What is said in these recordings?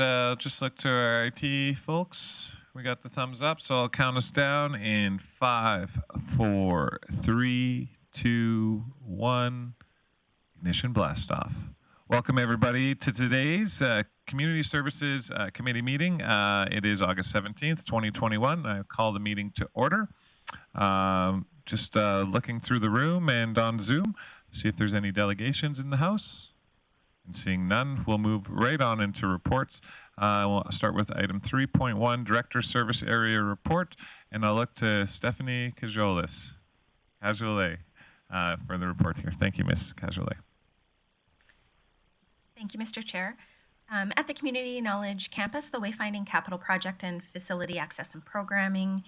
Just look to our IT folks. We got the thumbs up, so I'll count us down in 5, 4, 3, 2, 1. Ignition blast off. Welcome everybody to today's Community Services Committee meeting. It is August 17th, 2021. I call the meeting to order. Just looking through the room and on Zoom to see if there's any delegations in the house. And seeing none, we'll move right on into reports. We'll start with item 3.1, Director Service Area Report, and I'll look to Stephanie Cajolet for the report here. Thank you, Ms. Cajolet. Thank you, Mr. Chair. At the Community Knowledge Campus, the Wayfinding Capital Project and Facility Access and Programming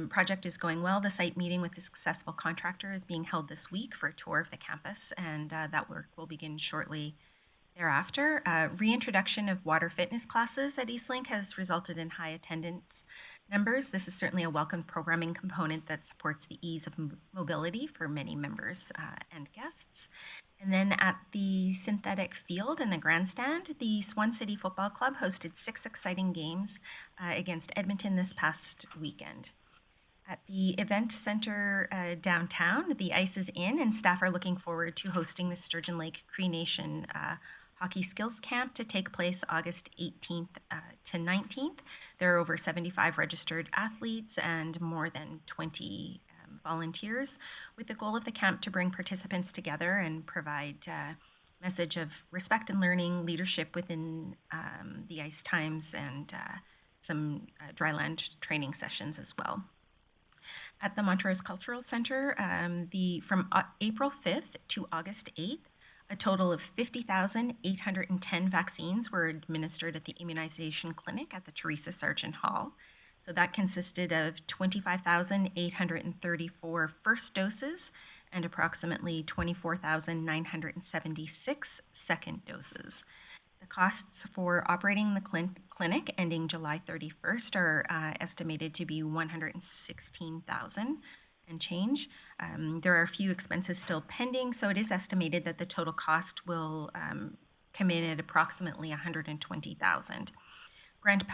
project is going well. The site meeting with the successful contractor is being held this week for a tour of the campus, and that work will begin shortly thereafter. Reintroduction of water fitness classes at Eastlink has resulted in high attendance numbers. This is certainly a welcome programming component that supports the ease of mobility for many members and guests. And then at the synthetic field and the grandstand, the Swan City Football Club hosted 6 exciting games against Edmonton this past weekend. At the event center downtown, the ice is in and staff are looking forward to hosting the Sturgeon Lake Cree Nation Hockey Skills Camp to take place August 18th to 19th. There are over 75 registered athletes and more than 20 volunteers, with the goal of the camp to bring participants together and provide a message of respect and learning, leadership within the ice times, and some dryland training sessions as well. At the Montrose Cultural Centre, from April 5th to August 8th, a total of 50,810 vaccines were administered at the immunization clinic at the Teresa Sargent Hall. So that consisted of 25,834 first doses and approximately 24,976 second doses. The costs for operating the clinic ending July 31st are estimated to be $116,000 and change. There are a few expenses still pending, so it is estimated that the total cost will come in at approximately $120,000. Grande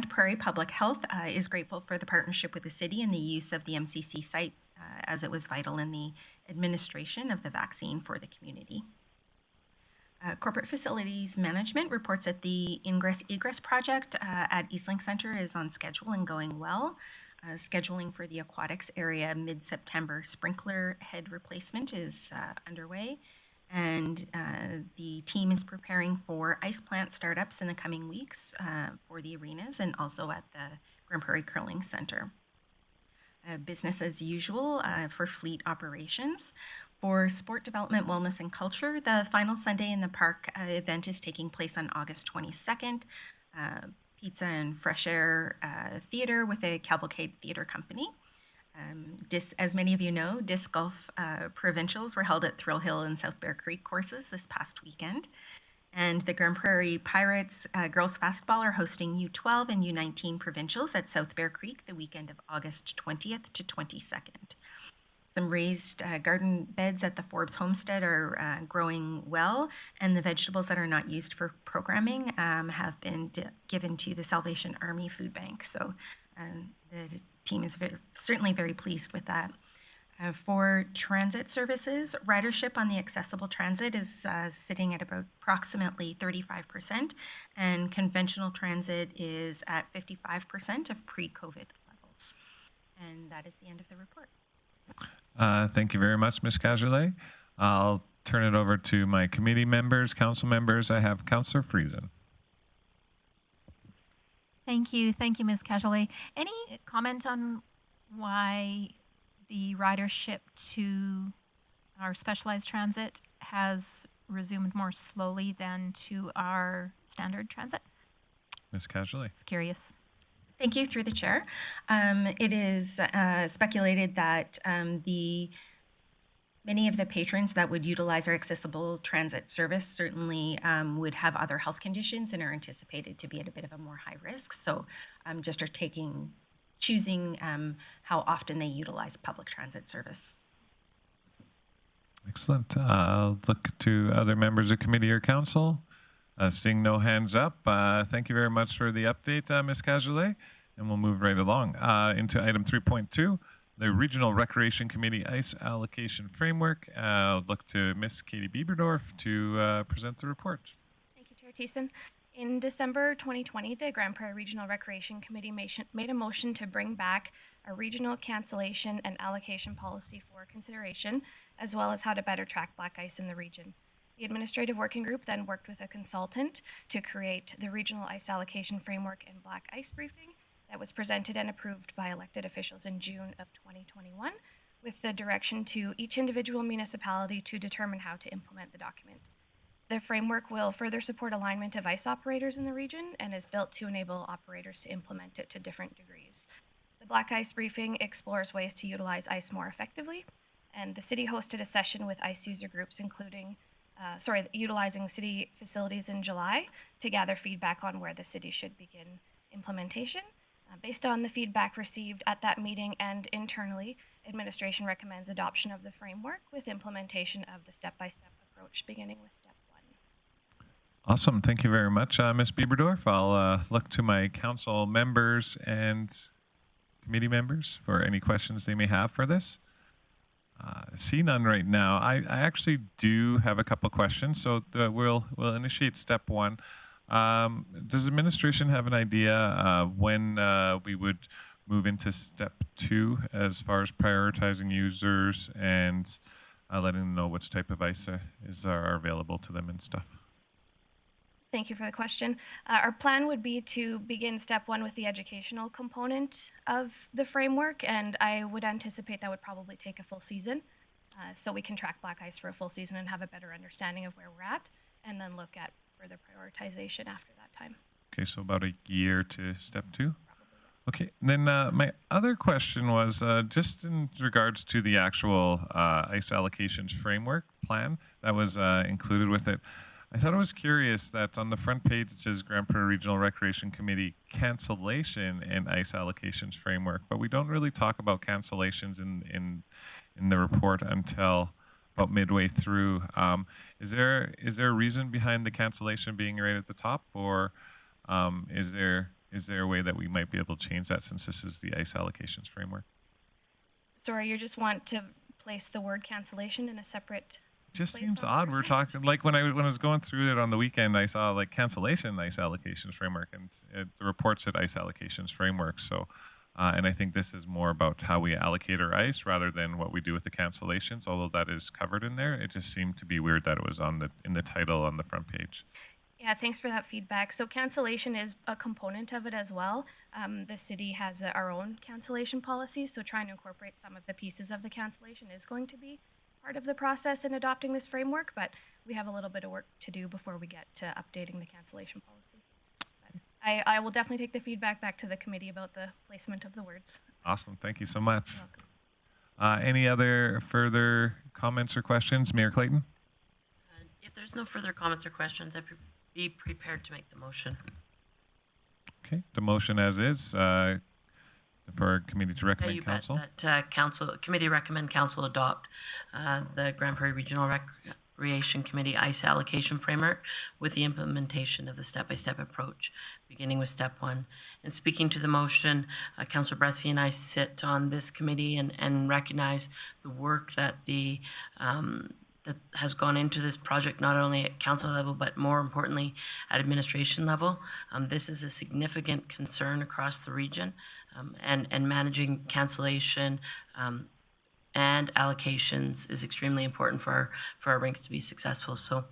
Prairie Public Health is grateful for the partnership with the city and the use of the MCC site as it was vital in the administration of the vaccine for the community. Corporate Facilities Management reports that the ingress-egress project at Eastlink Centre is on schedule and going well. Scheduling for the aquatics area mid-September sprinkler head replacement is underway, and the team is preparing for ice plant startups in the coming weeks for the arenas and also at the Grande Prairie Curling Centre. Business as usual for fleet operations. For sport development, wellness, and culture, the final Sunday in the Park event is taking place on August 22nd. Pizza and Fresh Air Theatre with a Cavalcade Theatre Company. As many of you know, disc golf provincials were held at Thrill Hill and South Bear Creek courses this past weekend. And the Grande Prairie Pirates girls fastball are hosting U12 and U19 provincials at South Bear Creek the weekend of August 20th to 22nd. Some raised garden beds at the Forbes Homestead are growing well, and the vegetables that are not used for programming have been given to the Salvation Army Food Bank. So the team is certainly very pleased with that. For transit services, ridership on the accessible transit is sitting at about approximately 35%, and conventional transit is at 55% of pre-COVID levels. And that is the end of the report. Thank you very much, Ms. Cajolet. I'll turn it over to my committee members, council members. I have Councillor Friesen. Thank you, Ms. Cajolet. Any comment on why the ridership to our specialized transit has resumed more slowly than to our standard transit? Ms. Cajolet. It's curious. Thank you, through the chair. It is speculated that many of the patrons that would utilize our accessible transit service certainly would have other health conditions and are anticipated to be at a bit of a more high risk. So just are choosing how often they utilize public transit service. Excellent. I'll look to other members of committee or council. Seeing no hands up, thank you very much for the update, Ms. Cajolet, and we'll move right along into item 3.2, the Regional Recreation Committee Ice Allocation Framework. I'll look to Ms. Katie Bieberdorf to present the report. Thank you, Chair Thiessen. In December 2020, the Grande Prairie Regional Recreation Committee made a motion to bring back a regional cancellation and allocation policy for consideration, as well as how to better track black ice in the region. The Administrative Working Group then worked with a consultant to create the Regional Ice Allocation Framework and Black Ice Briefing that was presented and approved by elected officials in June of 2021, with the direction to each individual municipality to determine how to implement the document. The framework will further support alignment of ice operators in the region and is built to enable operators to implement it to different degrees. The Black Ice Briefing explores ways to utilize ice more effectively, and the city hosted a session with ice user groups, utilizing city facilities in July to gather feedback on where the city should begin implementation. Based on the feedback received at that meeting and internally, administration recommends adoption of the framework with implementation of the step-by-step approach, beginning with step 1. Awesome. Thank you very much, Ms. Bieberdorf. I'll look to my council members and committee members for any questions they may have for this. See none right now. I actually do have a couple of questions, so we'll initiate step 1. Does administration have an idea when we would move into step 2 as far as prioritizing users and letting them know which type of ice are available to them and stuff? Thank you for the question. Our plan would be to begin step 1 with the educational component of the framework, and I would anticipate that would probably take a full season. So we can track black ice for a full season and have a better understanding of where we're at, and then look at further prioritization after that time. Okay, so about a year to step 2? Okay, and then my other question was just in regards to the actual ice allocations framework plan that was included with it. I thought it was curious that on the front page it says Grande Prairie Regional Recreation Committee cancellation and ice allocations framework, but we don't really talk about cancellations in the report until about midway through. Is there a reason behind the cancellation being right at the top, or is there a way that we might be able to change that since this is the ice allocations framework? Sorry, you just want to place the word cancellation in a separate just seems odd. We're talking like when I was going through it on the weekend, I saw like cancellation ice allocations framework, and the report said ice allocations framework. So, and I think this is more about how we allocate our ice rather than what we do with the cancellations. Although that is covered in there, it just seemed to be weird that it was in the title on the front page. Yeah, thanks for that feedback. So cancellation is a component of it as well. The city has our own cancellation policy, so trying to incorporate some of the pieces of the cancellation is going to be part of the process in adopting this framework, but we have a little bit of work to do before we get to updating the cancellation policy. But I will definitely take the feedback back to the committee about the placement of the words. Awesome. Thank you so much. You're welcome. Any other further comments or questions? Mayor Clayton? If there's no further comments or questions, I'd be prepared to make the motion. Okay. The motion as is. For our committee to recommend council? That committee recommend council adopt the Grande Prairie Regional Recreation Committee ice allocation framework with the implementation of the step-by-step approach, beginning with step 1. And speaking to the motion, Councillor Bresky and I sit on this committee and recognize the work that that has gone into this project, not only at council level, but more importantly at administration level. This is a significant concern across the region, and managing cancellation and allocations is extremely important for our ranks to be successful. So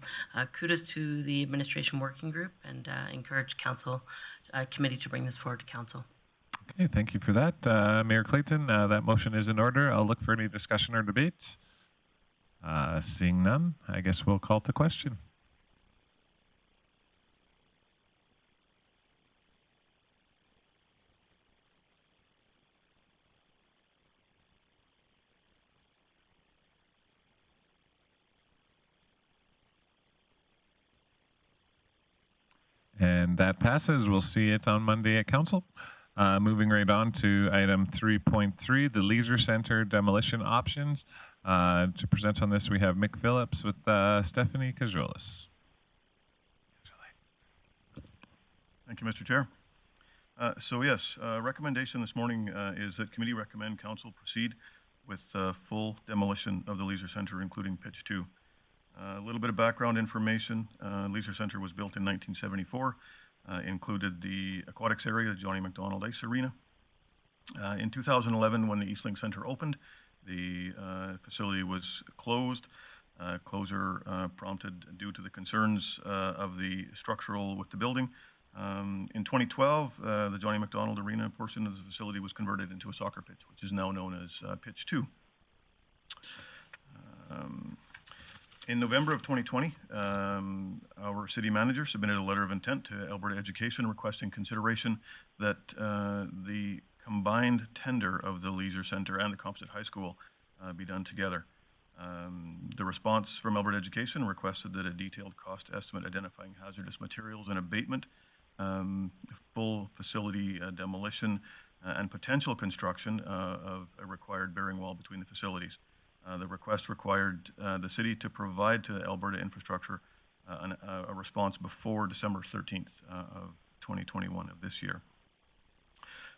kudos to the administration working group, and encourage council committee to bring this forward to council. Okay, thank you for that. Mayor Clayton, that motion is in order. I'll look for any discussion or debate. Seeing none, I guess we'll call to question. And that passes. We'll see it on Monday at council. Moving right on to item 3.3, the Leisure Center demolition options. To present on this, we have Mick Phillips with Stephanie Cajolis. Thank you, Mr. Chair. Yes, recommendation this morning is that committee recommend council proceed with full demolition of the leisure centre, including pitch 2. A little bit of background information. Leisure Centre was built in 1974, included the aquatics area, the Johnny MacDonald Ice Arena. In 2011, when the Eastlink Centre opened, the facility was closed. Closure prompted due to the concerns of the structural with the building. In 2012, the Johnny MacDonald Arena portion of the facility was converted into a soccer pitch, which is now known as Pitch 2. In November of 2020, our city manager submitted a letter of intent to Alberta Education requesting consideration that the combined tender of the Leisure Centre and the Composite High School be done together. The response from Alberta Education requested that a detailed cost estimate identifying hazardous materials and abatement, full facility demolition, and potential construction of a required bearing wall between the facilities. The request required the city to provide to Alberta Infrastructure a response before December 13th of 2021 of this year.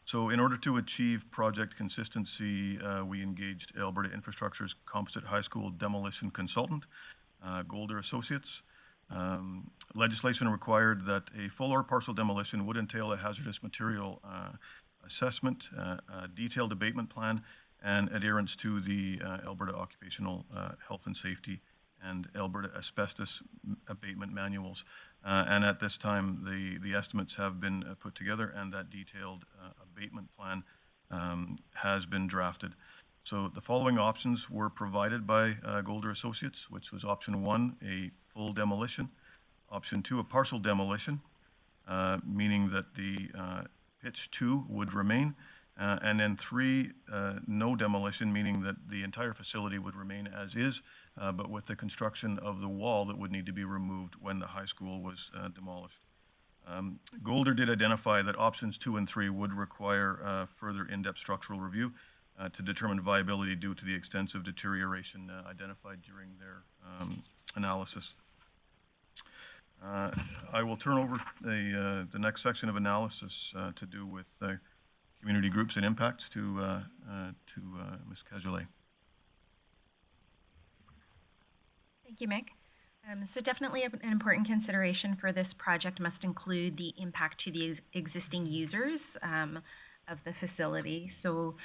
So in order to achieve project consistency, we engaged Alberta Infrastructure's Composite High School demolition consultant, Golder Associates. Legislation required that a full or partial demolition would entail a hazardous material assessment, a detailed abatement plan, and adherence to the Alberta Occupational Health and Safety and Alberta Asbestos Abatement Manuals. And at this time, the estimates have been put together, and that detailed abatement plan has been drafted. So the following options were provided by Golder Associates, which was option 1, a full demolition; option 2, a partial demolition, meaning that the pitch 2 would remain; and then 3, no demolition, meaning that the entire facility would remain as is, but with the construction of the wall that would need to be removed when the high school was demolished. Golder did identify that options 2 and 3 would require further in-depth structural review to determine viability due to the extensive deterioration identified during their analysis. I will turn over the next section of analysis to do with community groups and impacts to Ms. Cajolet. Thank you, Mick. So definitely an important consideration for this project must include the impact to the existing users of the facility. So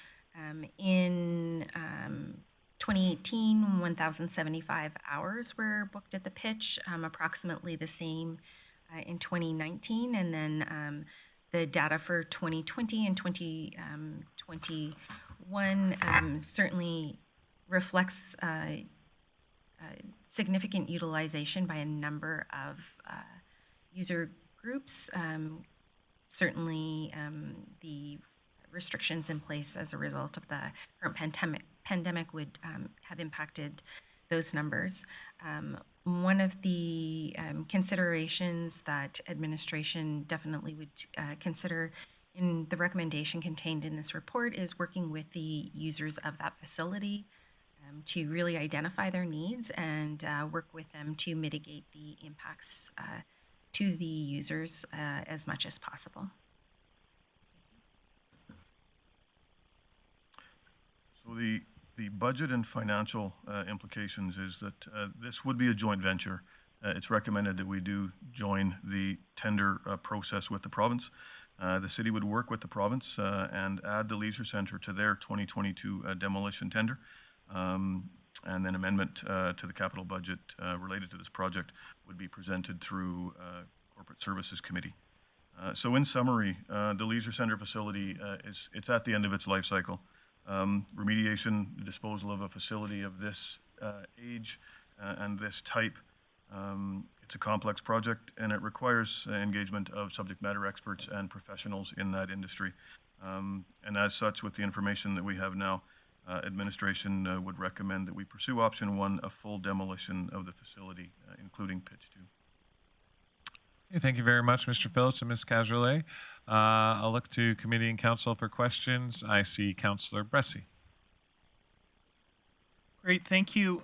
in 2018, 1,075 hours were booked at the pitch, approximately the same in 2019, and then the data for 2020 and 2021 certainly reflects significant utilization by a number of user groups. Certainly the restrictions in place as a result of the current pandemic would have impacted those numbers. One of the considerations that administration definitely would consider in the recommendation contained in this report is working with the users of that facility to really identify their needs and work with them to mitigate the impacts to the users as much as possible. So the budget and financial implications is that this would be a joint venture. It's recommended that we do join the tender process with the province. The city would work with the province and add the leisure centre to their 2022 demolition tender. And then amendment to the capital budget related to this project would be presented through Corporate Services Committee. So in summary, the leisure centre facility, it's at the end of its life cycle. Remediation, disposal of a facility of this age and this type, it's a complex project, and it requires engagement of subject matter experts and professionals in that industry. And as such, with the information that we have now, administration would recommend that we pursue option 1, a full demolition of the facility, including pitch 2. Okay, thank you very much, Mr. Phillips and Ms. Cajolet. I'll look to committee and council for questions. I see Councillor Bressie. Great, thank you.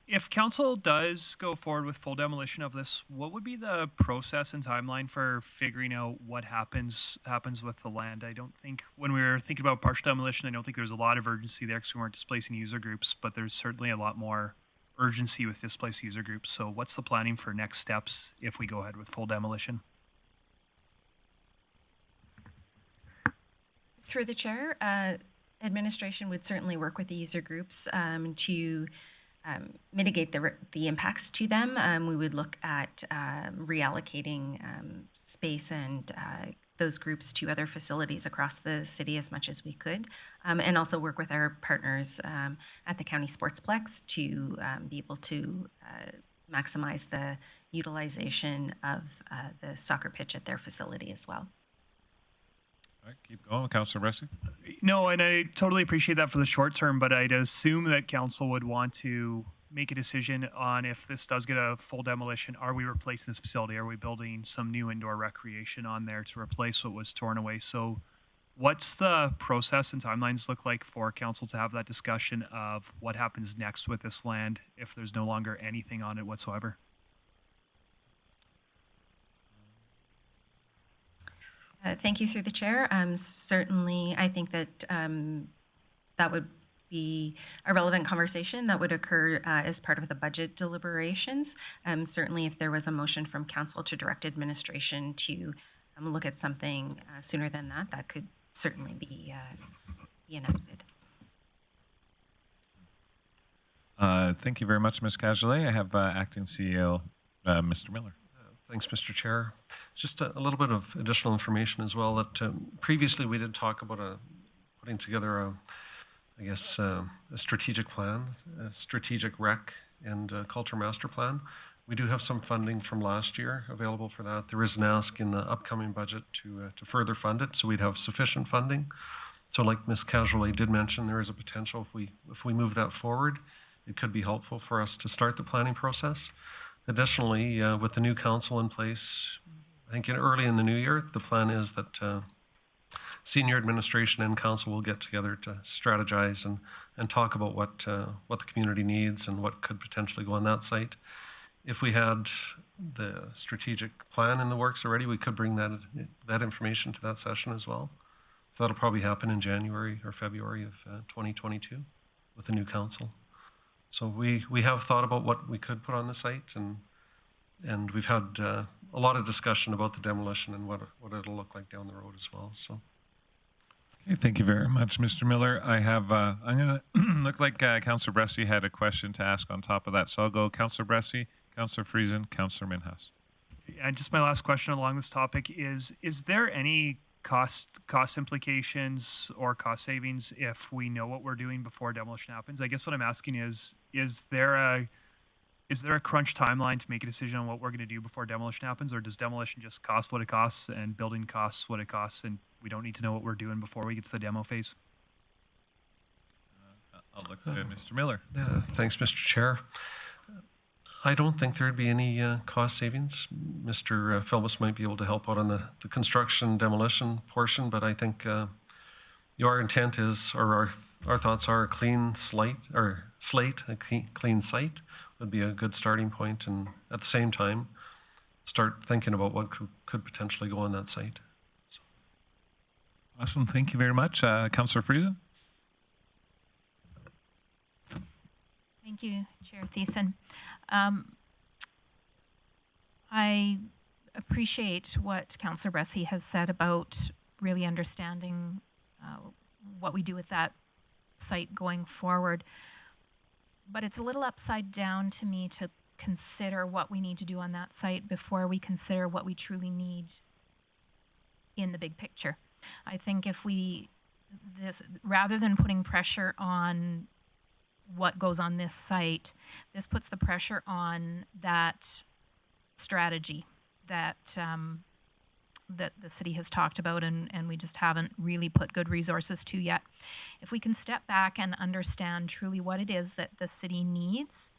If council does go forward with full demolition of this, what would be the process and timeline for figuring out what happens with the land? I don't think when we were thinking about partial demolition, I don't think there's a lot of urgency there because we weren't displacing user groups, but there's certainly a lot more urgency with displaced user groups. So what's the planning for next steps if we go ahead with full demolition? Through the chair, administration would certainly work with the user groups to mitigate the impacts to them. We would look at reallocating space and those groups to other facilities across the city as much as we could, and also work with our partners at the county sportsplex to be able to maximize the utilization of the soccer pitch at their facility as well. All right, keep going, Councillor Bressie. No, and I totally appreciate that for the short term, but I'd assume that council would want to make a decision on if this does get a full demolition. Are we replacing this facility? Are we building some new indoor recreation on there to replace what was torn away? So what's the process and timelines look like for council to have that discussion of what happens next with this land if there's no longer anything on it whatsoever? Thank you through the chair. Certainly, I think that that would be a relevant conversation that would occur as part of the budget deliberations. Certainly, if there was a motion from council to direct administration to look at something sooner than that, that could certainly be enacted. Thank you very much, Ms. Cajolet. I have Acting CEO, Mr. Miller. Thanks, Mr. Chair. Just a little bit of additional information as well. That previously we did talk about putting together a strategic plan, a strategic rec and culture master plan. We do have some funding from last year available for that. There is an ask in the upcoming budget to further fund it, so we'd have sufficient funding. So, like Ms. Cajolet did mention, there is a potential if we move that forward, it could be helpful for us to start the planning process. Additionally, with the new council in place, I think early in the new year, the plan is that senior administration and council will get together to strategize and talk about what the community needs and what could potentially go on that site. If we had the strategic plan in the works already, we could bring that information to that session as well. So that'll probably happen in January or February of 2022 with the new council. So we have thought about what we could put on the site, and we've had a lot of discussion about the demolition and what it'll look like down the road as well. So. Okay, thank you very much, Mr. Miller. I have, I'm going to look like Councillor Bressie had a question to ask on top of that. So I'll go Councillor Bressie, Councillor Friesen, Councillor Minhas. And just my last question along this topic is there any cost implications or cost savings if we know what we're doing before demolition happens? I guess what I'm asking is there a crunch timeline to make a decision on what we're going to do before demolition happens, or does demolition just cost what it costs and building costs what it costs, and we don't need to know what we're doing before we get to the demo phase? I'll look to Mr. Miller. Yeah, thanks, Mr. Chair. I don't think there'd be any cost savings. Mr. Philbus might be able to help out on the construction demolition portion, but I think our intent is, or our thoughts are, a clean slate, a clean site would be a good starting point, and at the same time, start thinking about what could potentially go on that site. So. Awesome, thank you very much. Councillor Friesen. Thank you, Chair Thiessen. I appreciate what Councillor Bressie has said about really understanding what we do with that site going forward. But it's a little upside down to me to consider what we need to do on that site before we consider what we truly need in the big picture. I think if rather than putting pressure on what goes on this site, this puts the pressure on that strategy that that the city has talked about and we just haven't really put good resources to yet. If we can step back and understand truly what it is that the city needs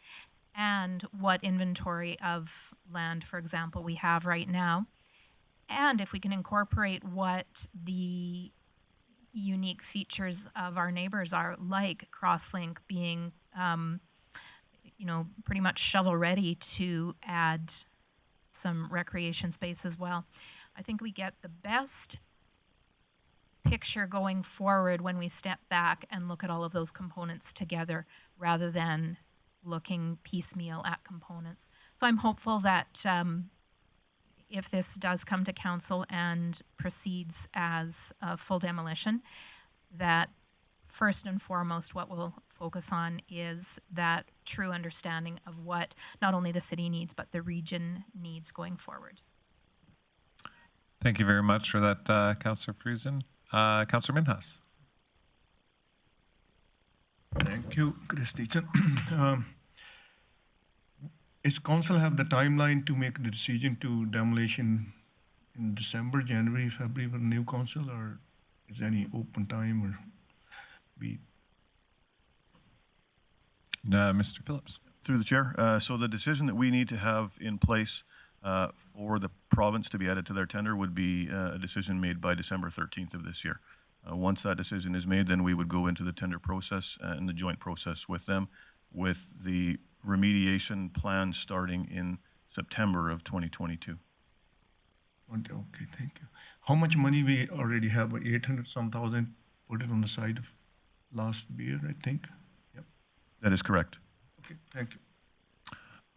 and what inventory of land, for example, we have right now, and if we can incorporate what the unique features of our neighbors are, like Crosslink being pretty much shovel ready to add some recreation space as well. I think we get the best picture going forward when we step back and look at all of those components together rather than looking piecemeal at components. So I'm hopeful that if this does come to council and proceeds as a full demolition, that first and foremost what we'll focus on is that true understanding of what not only the city needs but the region needs going forward. Thank you very much for that, Councillor Friesen. Councillor Minhas. Thank you, Christine. Is council have the timeline to make the decision to demolition in December, January, February for new council, or is there any open time or be? Mr. Phillips. Through the chair. So the decision that we need to have in place for the province to be added to their tender would be a decision made by December 13th of this year. Once that decision is made, then we would go into the tender process and the joint process with them, with the remediation plan starting in September of 2022. Okay, thank you. How much money we already have? 800 some thousand put it on the side of last year, I think. Yep. That is correct. Okay, thank you.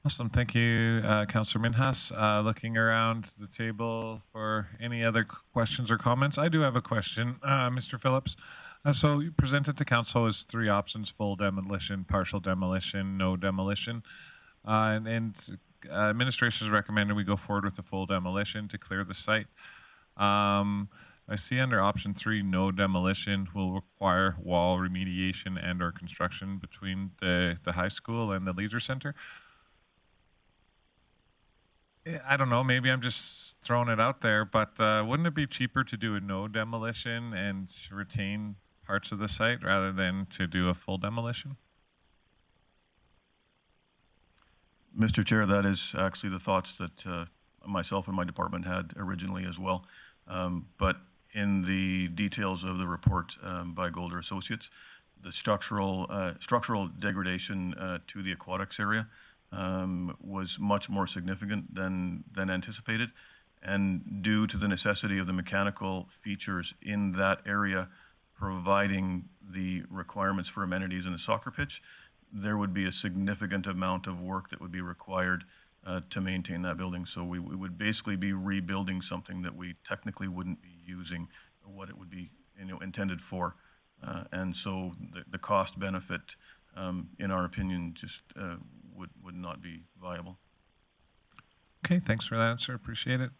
Awesome. Thank you, Councillor Minhas. Looking around the table for any other questions or comments. I do have a question, Mr. Phillips. So you presented to council as 3 options: full demolition, partial demolition, no demolition. And administration has recommended we go forward with the full demolition to clear the site. I see under option 3, no demolition will require wall remediation and or construction between the high school and the leisure center. I don't know, maybe I'm just throwing it out there, but wouldn't it be cheaper to do a no demolition and retain parts of the site rather than to do a full demolition? Mr. Chair, that is actually the thoughts that myself and my department had originally as well. But in the details of the report by Golder Associates, the structural degradation to the aquatics area was much more significant than anticipated. And due to the necessity of the mechanical features in that area providing the requirements for amenities in the soccer pitch, there would be a significant amount of work that would be required to maintain that building. So we would basically be rebuilding something that we technically wouldn't be using what it would be intended for. And so the cost benefit, in our opinion, just would not be viable. Okay, thanks for that answer. Appreciate it.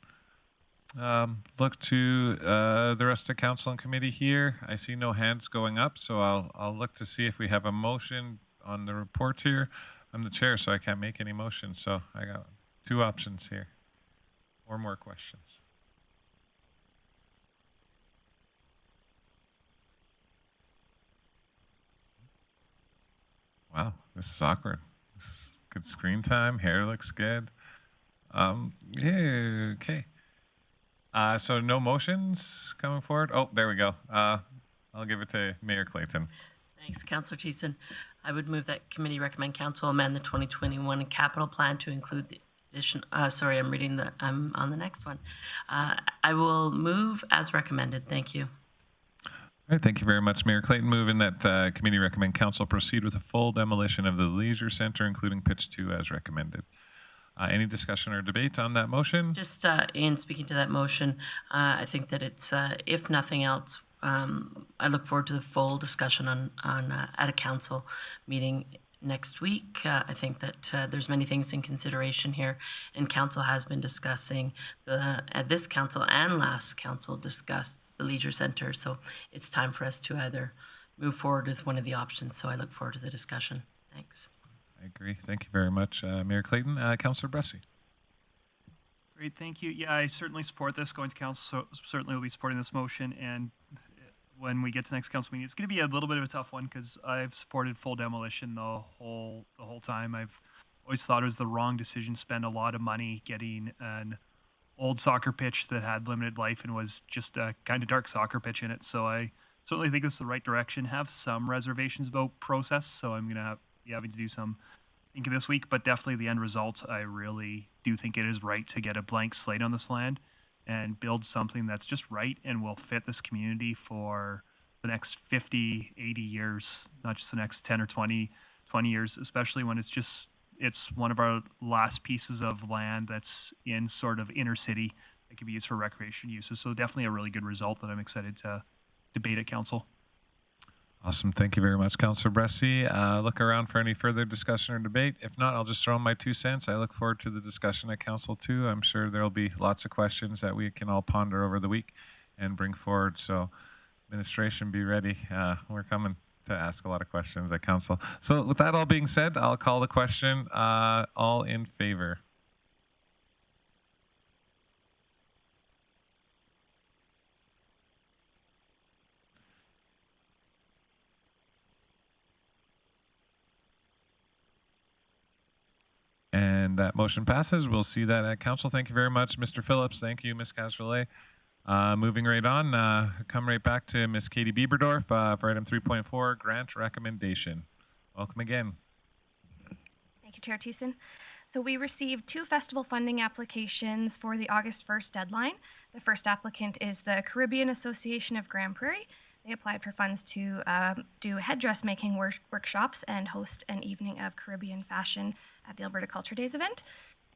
Look to the rest of council and committee here. I see no hands going up, so I'll look to see if we have a motion on the report here. I'm the chair, so I can't make any motions, so I got 2 options here. Or more questions. Wow, this is awkward. This is good screen time. Hair looks good. Yeah, okay. So no motions coming forward? Oh, there we go. I'll give it to Mayor Clayton. Thanks, Councillor Thiessen. I would move that committee recommend council amend the 2021 capital plan to include the addition, sorry, I'm on the next one. I will move as recommended. Thank you. All right, thank you very much, Mayor Clayton. Moving that committee recommend council proceed with a full demolition of the leisure center, including pitch 2 as recommended. Any discussion or debate on that motion? Just in speaking to that motion, I think that it's, if nothing else, I look forward to the full discussion on at a council meeting next week. I think that there's many things in consideration here, and council has been discussing at this council and last council discussed the leisure center. So it's time for us to either move forward with one of the options. So I look forward to the discussion. Thanks. I agree. Thank you very much, Mayor Clayton. Councillor Bressy. Great, thank you. Yeah, I certainly support this. Going to council, so certainly will be supporting this motion. And when we get to next council meeting, it's going to be a little bit of a tough one because I've supported full demolition the whole time. I've always thought it was the wrong decision to spend a lot of money getting an old soccer pitch that had limited life and was just a kind of dark soccer pitch in it. So I certainly think it's the right direction. Have some reservations about process, so I'm going to be having to do some think of this week, but definitely the end result, I really do think it is right to get a blank slate on this land and build something that's just right and will fit this community for the next 50, 80 years, not just the next 10 or 20 years, especially when it's one of our last pieces of land that's in sort of inner city that can be used for recreation uses. So definitely a really good result that I'm excited to debate at council. Awesome. Thank you very much, Councillor Bressie. Look around for any further discussion or debate. If not, I'll just throw in my 2 cents. I look forward to the discussion at council too. I'm sure there'll be lots of questions that we can all ponder over the week and bring forward. So administration, be ready. We're coming to ask a lot of questions at council. So with that all being said, I'll call the question. All in favor? And that motion passes. We'll see that at council. Thank you very much, Mr. Phillips. Thank you, Ms. Cazalet. Moving right on, come right back to Ms. Katie Bieberdorf for item 3.4, grant recommendation. Welcome again. Thank you, Chair Thiessen. So we received 2 festival funding applications for the August 1st deadline. The first applicant is the Caribbean Association of Grande Prairie. They applied for funds to do headdress making workshops and host an evening of Caribbean fashion at the Alberta Culture Days event.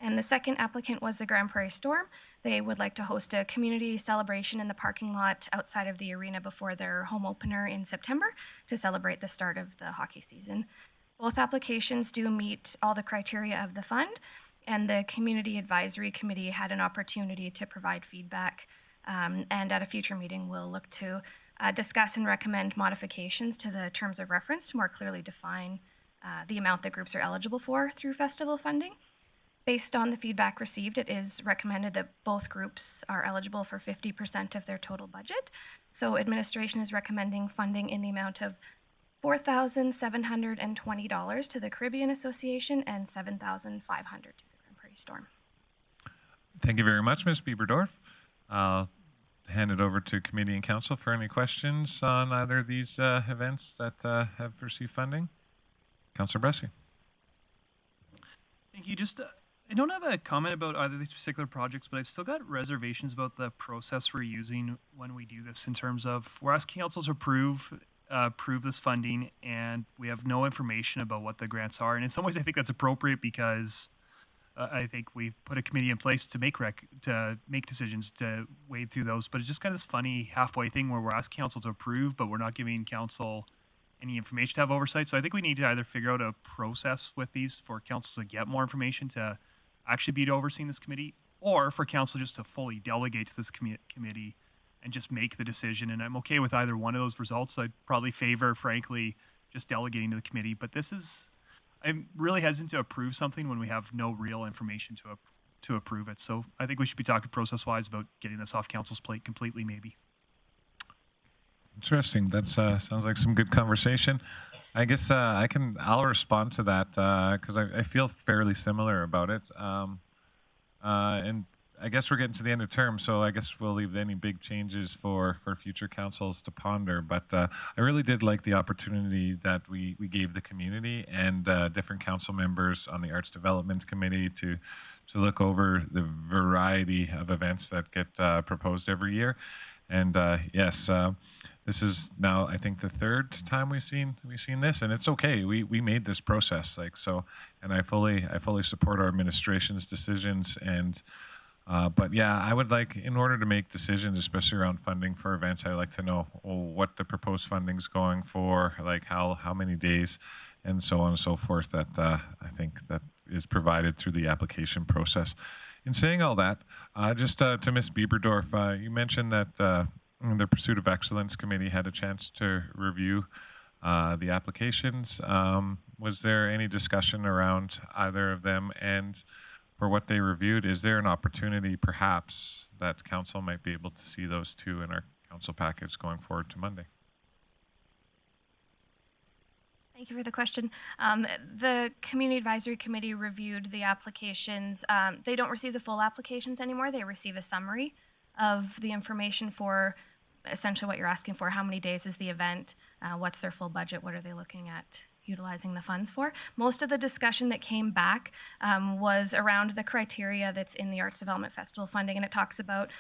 And the second applicant was the Grande Prairie Storm. They would like to host a community celebration in the parking lot outside of the arena before their home opener in September to celebrate the start of the hockey season. Both applications do meet all the criteria of the fund, and the Community Advisory Committee had an opportunity to provide feedback, and at a future meeting we'll look to discuss and recommend modifications to the terms of reference to more clearly define the amount that groups are eligible for through festival funding. Based on the feedback received, it is recommended that both groups are eligible for 50% of their total budget. So administration is recommending funding in the amount of $4,720 to the Caribbean Association and $7,500 to the Grande Prairie Storm. Thank you very much, Ms. Bieberdorf. I'll hand it over to committee and council for any questions on either of these events that have received funding. Councillor Bressie. Thank you. Just I don't have a comment about either of these particular projects, but I've still got reservations about the process we're using when we do this, in terms of we're asking council to approve this funding and we have no information about what the grants are. And in some ways I think that's appropriate because I think we've put a committee in place to make decisions, to wade through those. But it's just kind of this funny halfway thing where we're asking council to approve, but we're not giving council any information to have oversight. So I think we need to either figure out a process with these for council to get more information to actually be overseeing this committee, or for council just to fully delegate to this committee and just make the decision. And I'm okay with either one of those results. I'd probably favor, frankly, just delegating to the committee. But I'm really hesitant to approve something when we have no real information to approve it. So I think we should be talking process-wise about getting this off council's plate completely, maybe. Interesting. That sounds like some good conversation. I guess I'll respond to that because I feel fairly similar about it. And I guess we're getting to the end of term, so I guess we'll leave any big changes for future councils to ponder. But I really did like the opportunity that we gave the community and different council members on the Arts Development Committee to look over the variety of events that get proposed every year. And yes, this is now, I think, the third time we've seen this, and it's okay. We made this process and I fully support our administration's decisions. And but yeah, I would like, in order to make decisions, especially around funding for events, I'd like to know what the proposed funding's going for, like how many days, and so on and so forth. That I think that is provided through the application process. In saying all that, just to Ms. Bieberdorf, you mentioned that the Pursuit of Excellence Committee had a chance to review the applications. Was there any discussion around either of them? And for what they reviewed, is there an opportunity perhaps that council might be able to see those two in our council package going forward to Monday? Thank you for the question. The Community Advisory Committee reviewed the applications. They don't receive the full applications anymore. They receive a summary of the information for essentially what you're asking for. How many days is the event? What's their full budget? What are they looking at utilizing the funds for. Most of the discussion that came back was around the criteria that's in the Arts Development Festival funding, and it talks about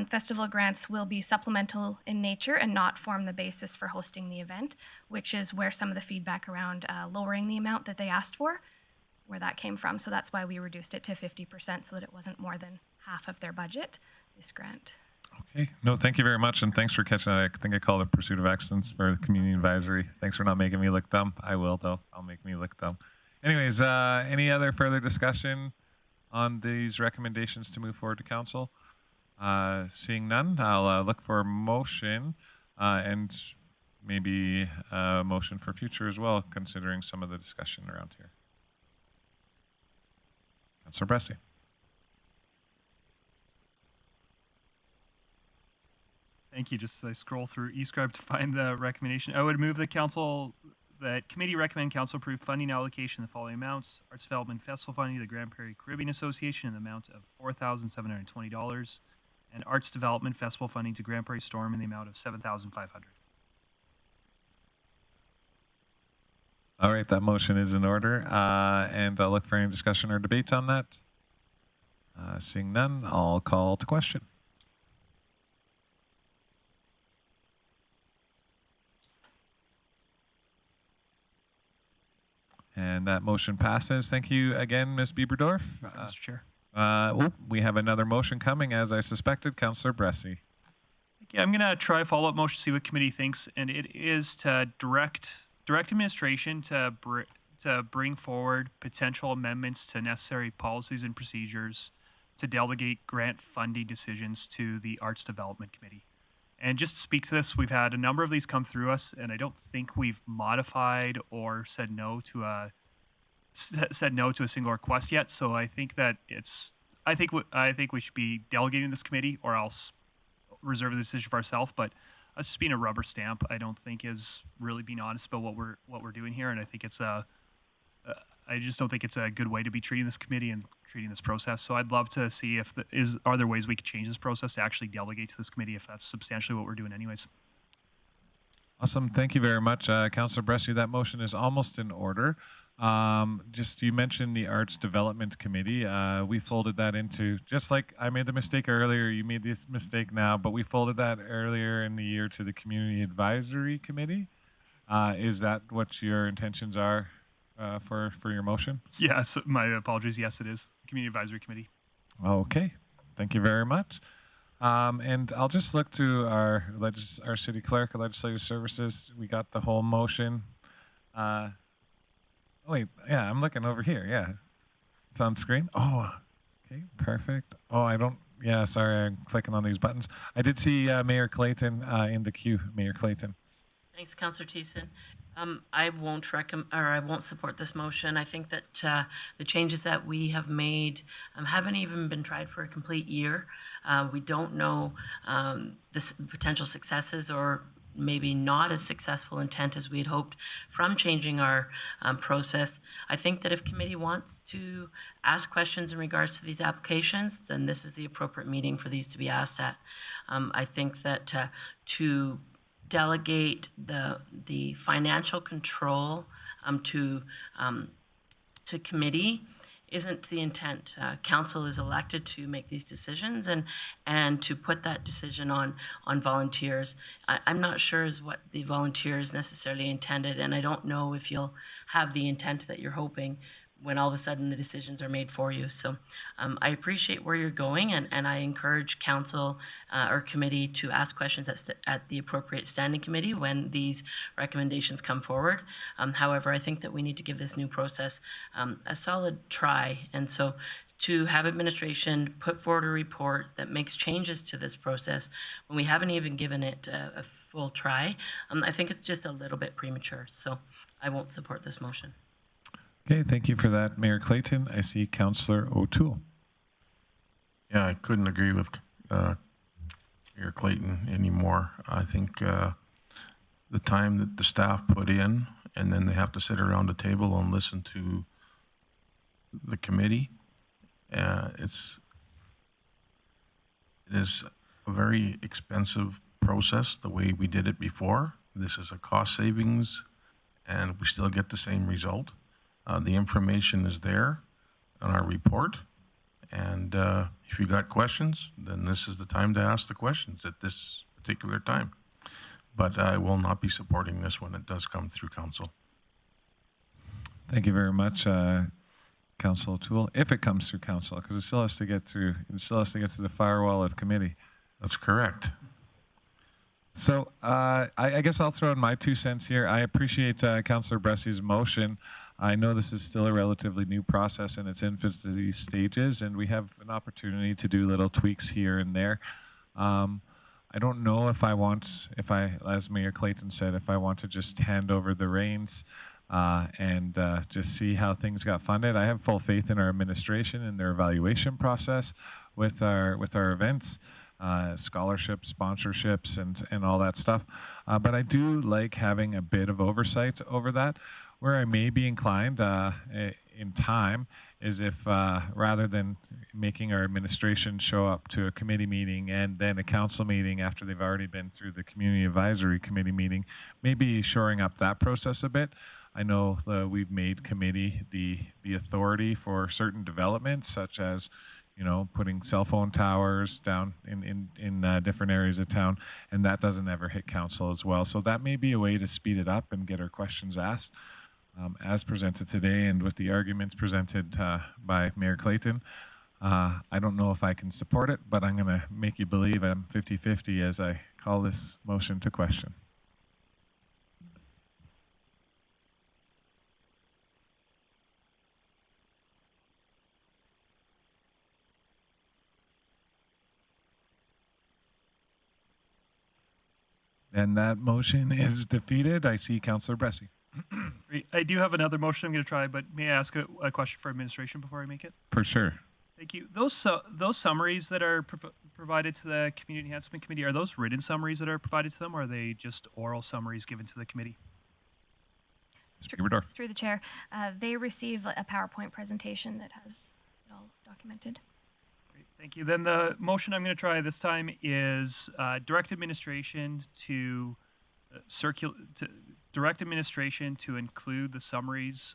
festival grants will be supplemental in nature and not form the basis for hosting the event, which is where some of the feedback around lowering the amount that they asked for, where that came from. So that's why we reduced it to 50% so that it wasn't more than half of their budget, this grant. Okay. No, thank you very much, and thanks for catching that. I think I called it Pursuit of Excellence for the Community Advisory. Thanks for not making me look dumb. I will, though. I'll make me look dumb. Anyways, any other further discussion on these recommendations to move forward to council? Seeing none, I'll look for a motion and maybe a motion for future as well, considering some of the discussion around here. Councillor Bressie. Thank you. Just as I scroll through eScribe to find the recommendation, I would move that committee recommend council approve funding allocation of the following amounts: Arts Development Festival funding to the Grande Prairie Caribbean Association in the amount of $4,720, and Arts Development Festival funding to Grande Prairie Storm in the amount of $7,500. All right, that motion is in order, and I'll look for any discussion or debate on that. Seeing none, I'll call to question. And that motion passes. Thank you again, Ms. Bieberdorf. Mr. Chair. We have another motion coming, as I suspected. Councillor Bressie. Okay, I'm going to try a follow-up motion to see what committee thinks, and it is to direct administration to bring forward potential amendments to necessary policies and procedures to delegate grant funding decisions to the Arts Development Committee. And just to speak to this, we've had a number of these come through us, and I don't think we've modified or said no to a single request yet. So I think that I think we should be delegating this committee, or else reserve the decision for ourselves. But us just being a rubber stamp, I don't think is really being honest about what we're doing here. And I think I just don't think it's a good way to be treating this committee and treating this process. So I'd love to see if are there ways we could change this process to actually delegate to this committee if that's substantially what we're doing anyways. Awesome. Thank you very much, Councillor Bressie. That motion is almost in order. Just you mentioned the Arts Development Committee. We folded that into, just like I made the mistake earlier, you made this mistake now, but we folded that earlier in the year to the Community Advisory Committee. Is that what your intentions are? For your motion? Yes, my apologies. Yes, it is. Community Advisory Committee. Okay, thank you very much. And I'll just look to our city clerk of legislative services. We got the whole motion. Wait, yeah, I'm looking over here. Yeah, it's on screen. Oh, okay, perfect. Oh, sorry, I'm clicking on these buttons. I did see Mayor Clayton in the queue. Mayor Clayton. Thanks, Councillor Thiessen. I won't support this motion. I think that the changes that we have made haven't even been tried for a complete year. We don't know the potential successes or maybe not as successful intent as we had hoped from changing our process. I think that if committee wants to ask questions in regards to these applications, then this is the appropriate meeting for these to be asked at. I think that to delegate the financial control to committee isn't the intent. Council is elected to make these decisions and to put that decision on volunteers. I'm not sure is what the volunteers necessarily intended, and I don't know if you'll have the intent that you're hoping when all of a sudden the decisions are made for you. So I appreciate where you're going, and I encourage council or committee to ask questions at the appropriate standing committee when these recommendations come forward. However, I think that we need to give this new process a solid try. And so to have administration put forward a report that makes changes to this process when we haven't even given it a full try, I think it's just a little bit premature. So I won't support this motion. Okay, thank you for that, Mayor Clayton. I see Councillor O'Toole. Yeah, I couldn't agree with Mayor Clayton anymore. I think the time that the staff put in, and then they have to sit around a table and listen to the committee, it is a very expensive process the way we did it before. This is a cost savings and we still get the same result. The information is there on our report. And if you got questions, then this is the time to ask the questions at this particular time. But I will not be supporting this when it does come through council. Thank you very much, Council O'Toole. If it comes through council, because it still has to get through. It still has to get to the firewall of committee. That's correct. So I guess I'll throw in my 2 cents here. I appreciate Councillor Bressy's motion. I know this is still a relatively new process in its infancy stages, and we have an opportunity to do little tweaks here and there. I don't know if as Mayor Clayton said, if I want to just hand over the reins and just see how things got funded. I have full faith in our administration and their evaluation process with our events. Scholarships, sponsorships, and all that stuff. But I do like having a bit of oversight over that. Where I may be inclined in time is if rather than making our administration show up to a committee meeting and then a council meeting after they've already been through the community advisory committee meeting, maybe shoring up that process a bit. I know we've made committee the authority for certain developments, such as putting cell phone towers down in different areas of town, and that doesn't ever hit council as well. So that may be a way to speed it up and get our questions asked. As presented today and with the arguments presented by Mayor Clayton, I don't know if I can support it, but I'm going to make you believe I'm 50-50 as I call this motion to question. And that motion is defeated. I see Councillor Bressy. I do have another motion I'm going to try, but may I ask a question for administration before I make it? For sure. Thank you. Those summaries that are provided to the Community Enhancement Committee, are those written summaries that are provided to them, or are they just oral summaries given to the committee? Through the chair, they receive a PowerPoint presentation that has it all documented. Great, thank you. Then the motion I'm going to try this time is direct administration to include the summaries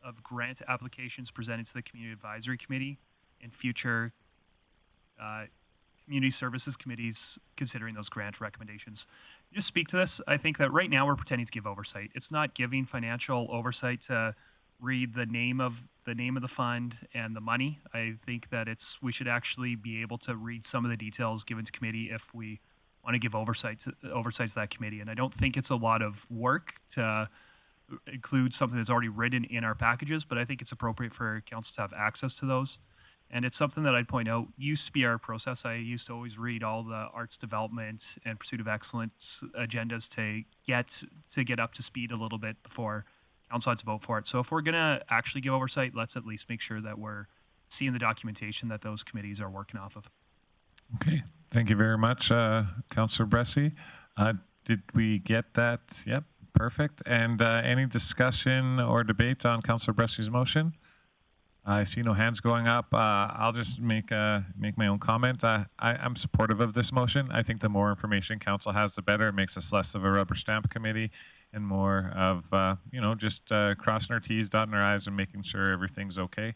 of grant applications presented to the Community Advisory Committee and future community services committees considering those grant recommendations. Just speak to this. I think that right now we're pretending to give oversight. It's not giving financial oversight to read the name of the fund and the money. I think that we should actually be able to read some of the details given to committee if we want to give oversight to that committee. And I don't think it's a lot of work to include something that's already written in our packages, but I think it's appropriate for council to have access to those. And it's something that I'd point out used to be our process. I used to always read all the arts development and pursuit of excellence agendas to get up to speed a little bit before council had to vote for it. So if we're going to actually give oversight, let's at least make sure that we're seeing the documentation that those committees are working off of. Okay, thank you very much, Councillor Bressy. Did we get that? Yep, perfect. And any discussion or debate on Councillor Bressy's motion? I see no hands going up. I'll just make my own comment. I'm supportive of this motion. I think the more information council has, the better. It makes us less of a rubber stamp committee and more of, just crossing our T's, dotting our I's, and making sure everything's okay.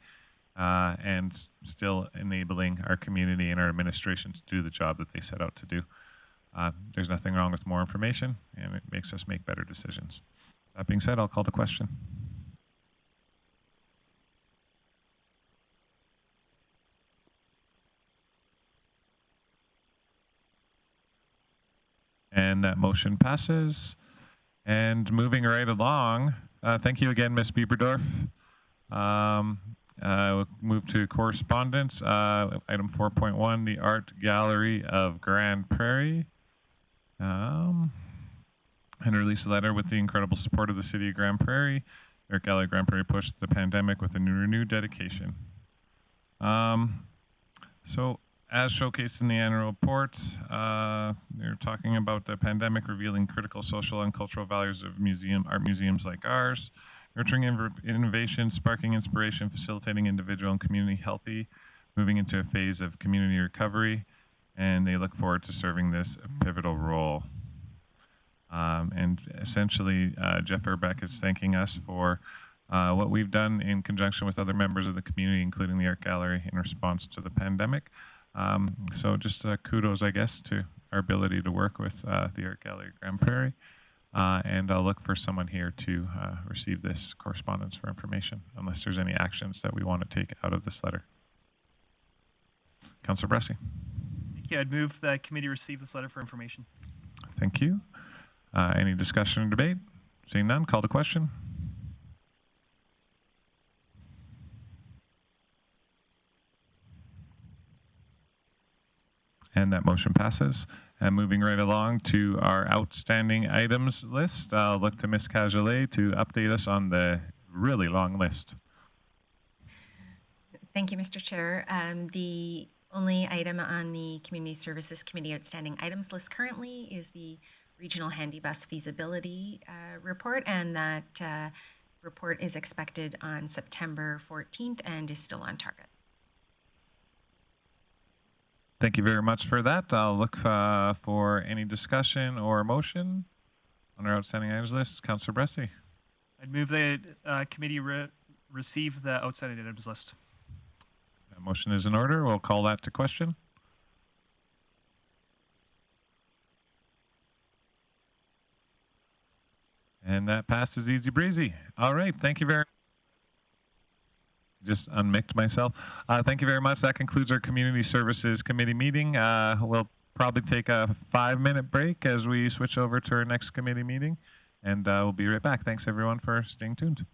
And still enabling our community and our administration to do the job that they set out to do. There's nothing wrong with more information, and it makes us make better decisions. That being said, I'll call the question. And that motion passes. And moving right along, thank you again, Ms. Bieberdorf. We'll move to correspondence. Item 4.1, the Art Gallery of Grande Prairie. And release a letter with the incredible support of the City of Grande Prairie. Art Gallery of Grande Prairie pushed the pandemic with a renewed dedication. So, as showcased in the annual report, they're talking about the pandemic revealing critical social and cultural values of art museums like ours, nurturing innovation, sparking inspiration, facilitating individual and community healthy, moving into a phase of community recovery, and they look forward to serving this pivotal role. And essentially, Jeff Urbeck is thanking us for what we've done in conjunction with other members of the community, including the Art Gallery, in response to the pandemic. So just kudos, I guess, to our ability to work with the Art Gallery at Grande Prairie. And I'll look for someone here to receive this correspondence for information, unless there's any actions that we want to take out of this letter. Councillor Bressie. Thank you. I'd move that committee receive this letter for information. Thank you. Any discussion or debate? Seeing none, call to question. And that motion passes. And moving right along to our outstanding items list, I'll look to Ms. Cajolet to update us on the really long list. Thank you, Mr. Chair. The only item on the Community Services Committee outstanding items list currently is the Regional Handy Bus Feasibility Report, and that report is expected on September 14th and is still on target. Thank you very much for that. I'll look for any discussion or motion on our outstanding items list. Councillor Bressie. I'd move that committee receive the outstanding items list. That motion is in order. We'll call that to question. And that passes easy breezy. All right. Thank you very much. Just unmiked myself. Thank you very much. That concludes our Community Services Committee meeting. We'll probably take a 5-minute break as we switch over to our next committee meeting, and we'll be right back. Thanks, everyone, for staying tuned.